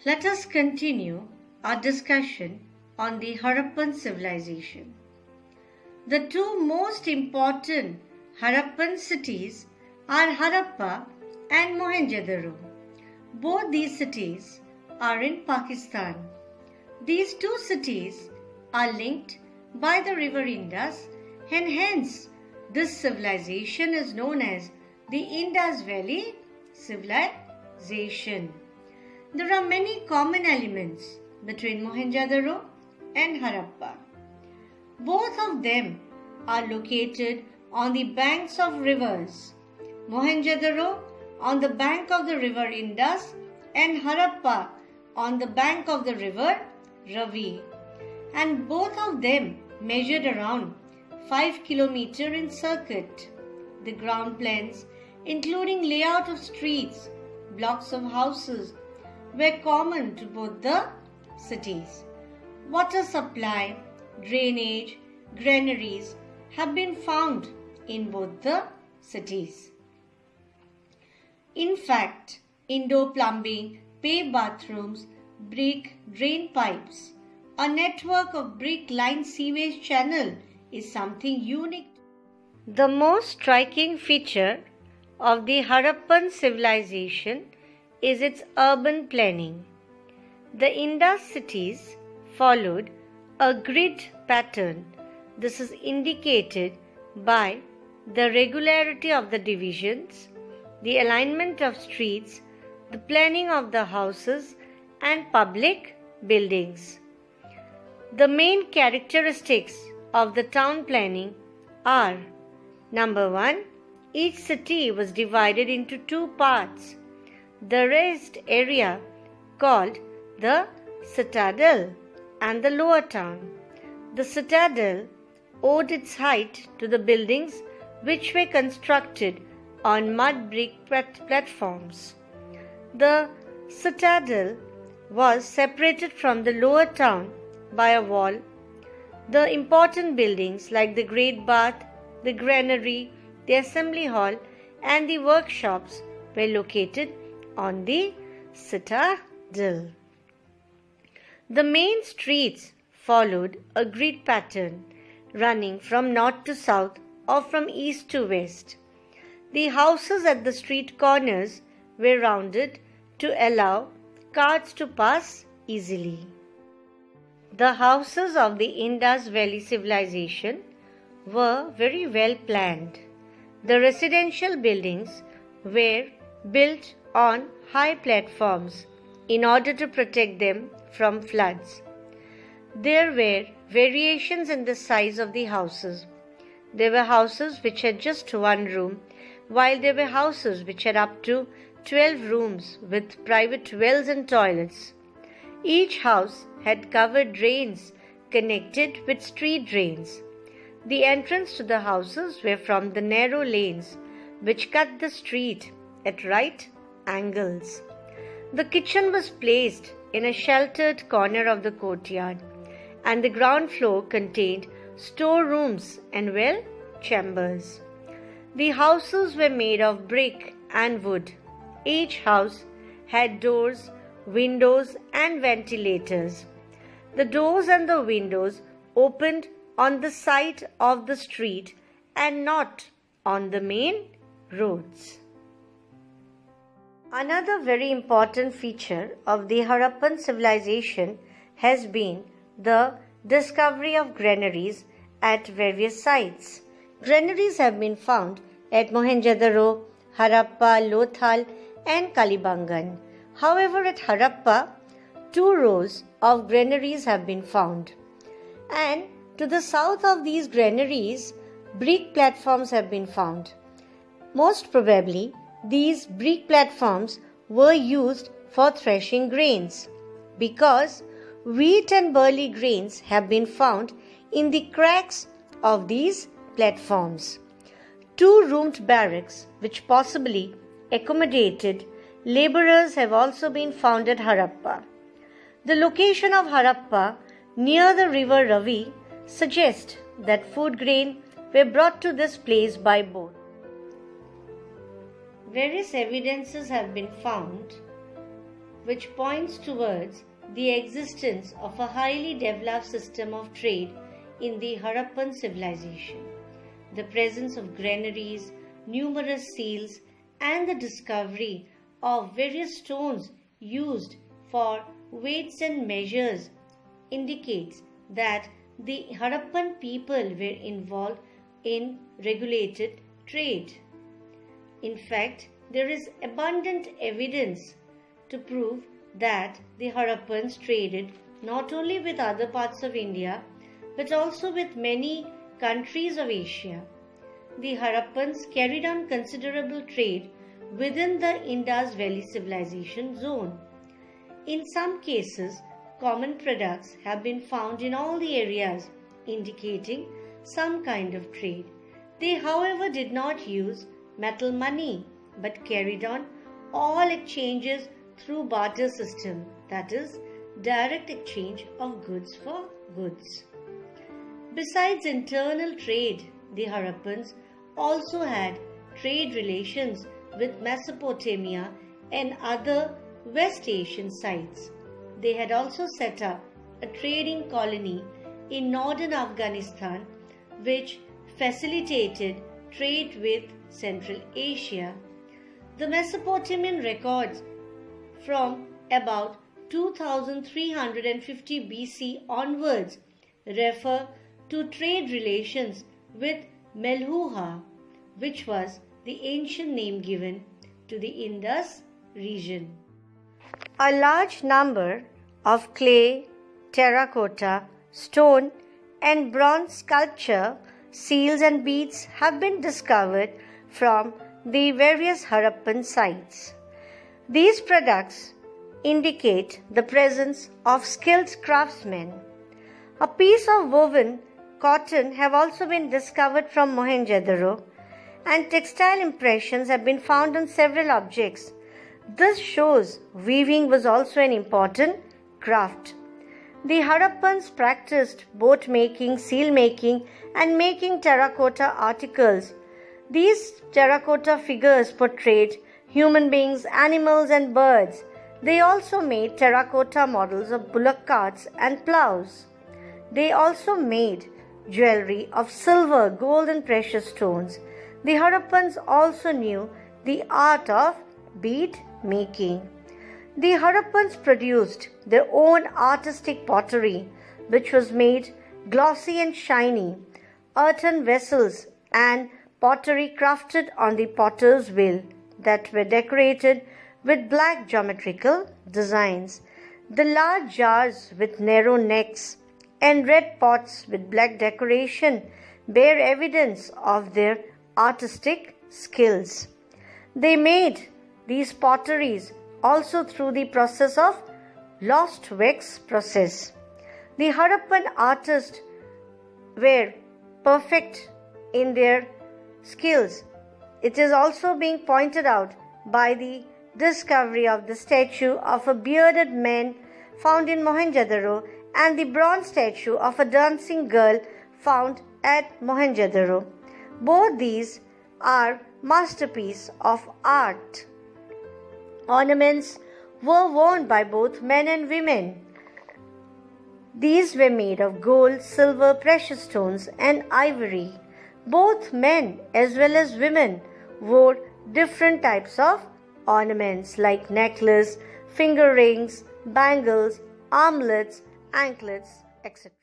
Let us continue our discussion on the Harappan civilization. The two most important Harappan cities are Harappa and Mohenjo-Daro. Both these cities are in Pakistan. These two cities are linked by the river Indus, and hence this civilization is known as the Indus Valley Civilization. There are many common elements between Mohenjo-Daro and Harappa. Both of them are located on the banks of rivers. Mohenjo-Daro on the bank of the river Indus and Harappa on the bank of the river Ravi. And both of them measured around 5 km in circuit. The ground plans, including layout of streets, blocks of houses, were common to both the cities. Water supply, drainage, granaries have been found in both the cities. In fact, indoor plumbing, paved bathrooms, brick drain pipes, a network of brick-lined sewage channel is something unique. The most striking feature of the Harappan civilization is its urban planning. The Indus cities followed a grid pattern. This is indicated by the regularity of the divisions, the alignment of streets, the planning of the houses and public buildings. The main characteristics of the town planning are: number 1, each city was divided into two parts. The rest area called the citadel and the lower town. The citadel owed its height to the buildings which were constructed on mud brick platforms. The citadel was separated from the lower town by a wall. The important buildings like the Great Bath, the granary, the assembly hall and the workshops were located on the citadel. The main streets followed a grid pattern running from north to south or from east to west. The houses at the street corners were rounded to allow carts to pass easily. The houses of the Indus Valley civilization were very well planned. The residential buildings were built on high platforms in order to protect them from floods. There were variations in the size of the houses. There were houses which had just one room, while there were houses which had up to 12 rooms with private wells and toilets. Each house had covered drains connected with street drains. The entrance to the houses were from the narrow lanes which cut the street at right angles. The kitchen was placed in a sheltered corner of the courtyard, and the ground floor contained storerooms and well chambers. The houses were made of brick and wood. Each house had doors, windows and ventilators. The doors and the windows opened on the side of the street and not on the main roads. Another very important feature of the Harappan civilization has been the discovery of granaries at various sites. Granaries have been found at Mohenjo-Daro, Harappa, Lothal and Kalibangan. However, at Harappa, 2 rows of granaries have been found. And to the south of these granaries, brick platforms have been found. Most probably, these brick platforms were used for threshing grains, because wheat and barley grains have been found in the cracks of these platforms. 2-roomed barracks, which possibly accommodated laborers, have also been found at Harappa. The location of Harappa near the river Ravi suggests that food grain were brought to this place by boat. Various evidences have been found which points towards the existence of a highly developed system of trade in the Harappan civilization. The presence of granaries, numerous seals, and the discovery of various stones used for weights and measures indicates that the Harappan people were involved in regulated trade. In fact, there is abundant evidence to prove that the Harappans traded not only with other parts of India but also with many countries of Asia. The Harappans carried on considerable trade within the Indus Valley civilization zone. In some cases, common products have been found in all the areas, indicating some kind of trade. They, however, did not use metal money but carried on all exchanges through barter system, that is, direct exchange of goods for goods. Besides internal trade, the Harappans also had trade relations with Mesopotamia and other West Asian sites. They had also set up a trading colony in northern Afghanistan which facilitated trade with Central Asia. The Mesopotamian records from about 2350 BC onwards refer to trade relations with Melhuha, which was the ancient name given to the Indus region. A large number of clay, terracotta, stone, and bronze sculpture, seals and beads have been discovered from the various Harappan sites. These products indicate the presence of skilled craftsmen. A piece of woven cotton have also been discovered from Mohenjo-Daro, and textile impressions have been found on several objects. This shows weaving was also an important craft. The Harappans practiced boat making, seal making, and making terracotta articles. These terracotta figures portrayed human beings, animals, and birds. They also made terracotta models of bullock carts and plows. They also made jewelry of silver, gold, and precious stones. The Harappans also knew the art of bead making. The Harappans produced their own artistic pottery, which was made glossy and shiny, earthen vessels, and pottery crafted on the potter's wheel that were decorated with black geometrical designs. The large jars with narrow necks and red pots with black decoration bear evidence of their artistic skills. They made these potteries also through the process of lost wax process. The Harappan artists were perfect in their skills. It is also being pointed out by the discovery of the statue of a bearded man found in Mohenjo-Daro and the bronze statue of a dancing girl found at Mohenjo-Daro. Both these are masterpieces of art. Ornaments were worn by both men and women. These were made of gold, silver, precious stones, and ivory. Both men as well as women wore different types of ornaments like necklace, finger rings, bangles, armlets, anklets, etc.